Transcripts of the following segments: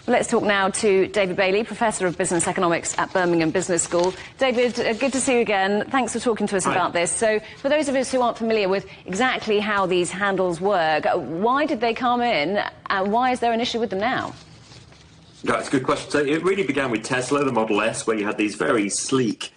Let's talk now to David Bailey, Professor of Business Economics at Birmingham Business School. David, good to see you again. Thanks for talking to us about this. So, for those of us who aren't familiar with exactly how these handles work, why did they come in and why is there an issue with them now? That's a good question. So it really began with Tesla, the Model S, where you had these very sleek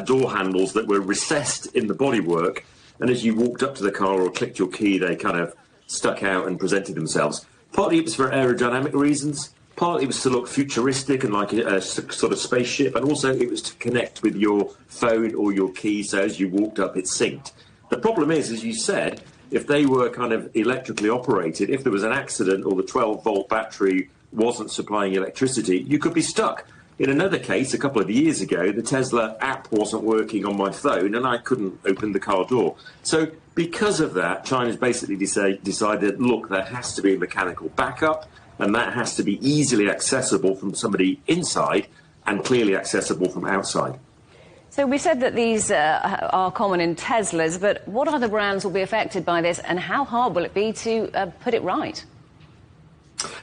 door handles that were recessed in the bodywork, and as you walked up to the car or clicked your key, they kind of stuck out and presented themselves. Partly it was for aerodynamic reasons, partly it was to look futuristic and like a sort of spaceship, and also it was to connect with your phone or your key, so as you walked up it synced. The problem is, as you said, if they were kind of electrically operated, if there was an accident or the 12-volt battery wasn't supplying electricity, you could be stuck. In another case, a couple of years ago, the Tesla app wasn't working on my phone and I couldn't open the car door. So because of that, China's basically decided, look, there has to be a mechanical backup, and that has to be easily accessible from somebody inside and clearly accessible from outside. So we said that these are common in Teslas, but what other brands will be affected by this, and how hard will it be to put it right?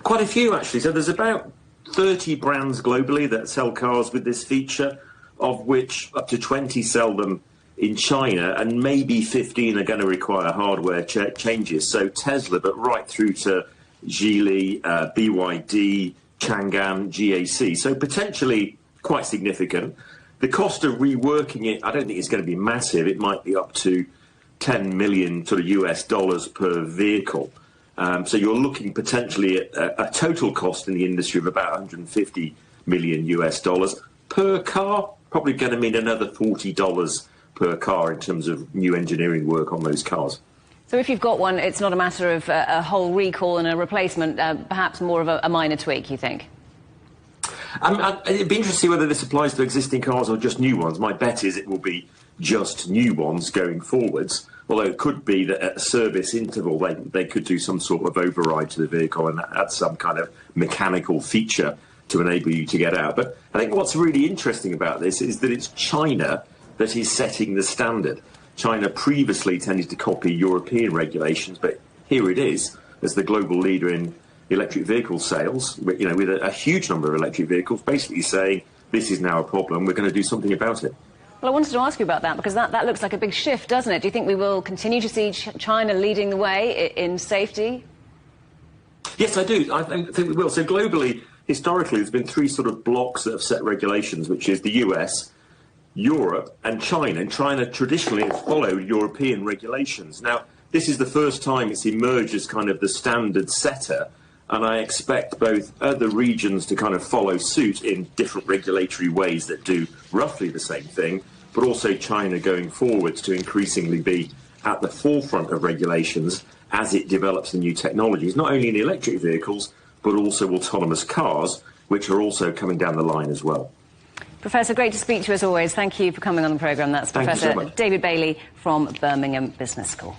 Quite a few, actually. So there's about 30 brands globally that sell cars with this feature, of which up to 20 sell them in China, and maybe 15 are going to require hardware changes. So Tesla, but right through to Geely, BYD, Changan, GAC. So potentially quite significant. The cost of reworking it, I don't think it's going to be massive. It might be up to 10 million sort of US dollars per vehicle. So you're looking potentially at a total cost in the industry of about 150 million US dollars per car, probably going to mean another $40 per car in terms of new engineering work on those cars. So if you've got one, it's not a matter of a whole recall and a replacement, perhaps more of a minor tweak, you think? It'd be interesting to see whether this applies to existing cars or just new ones. My bet is it will be just new ones going forwards, although it could be that at a service interval they could do some sort of override to the vehicle and add some kind of mechanical feature to enable you to get out. But I think what's really interesting about this is that it's China that is setting the standard. China previously tended to copy European regulations, but here it is as the global leader in electric vehicle sales, with a huge number of electric vehicles, basically saying this is now a problem, we're going to do something about it. Well, I wanted to ask you about that because that looks like a big shift, doesn't it? Do you think we will continue to see China leading the way in safety? Yes, I do. I think we will. So globally, historically, there's been three sort of blocks that have set regulations, which is the US, Europe and China. And China traditionally has followed European regulations. Now, this is the first time it's emerged as kind of the standard setter, and I expect both other regions to kind of follow suit in different regulatory ways that do roughly the same thing, but also China going forwards to increasingly be at the forefront of regulations as it develops the new technologies, not only in electric vehicles, but also autonomous cars, which are also coming down the line as well. Professor, great to speak to you as always. Thank you for coming on the programme. That's Professor David Bailey from Birmingham Business School.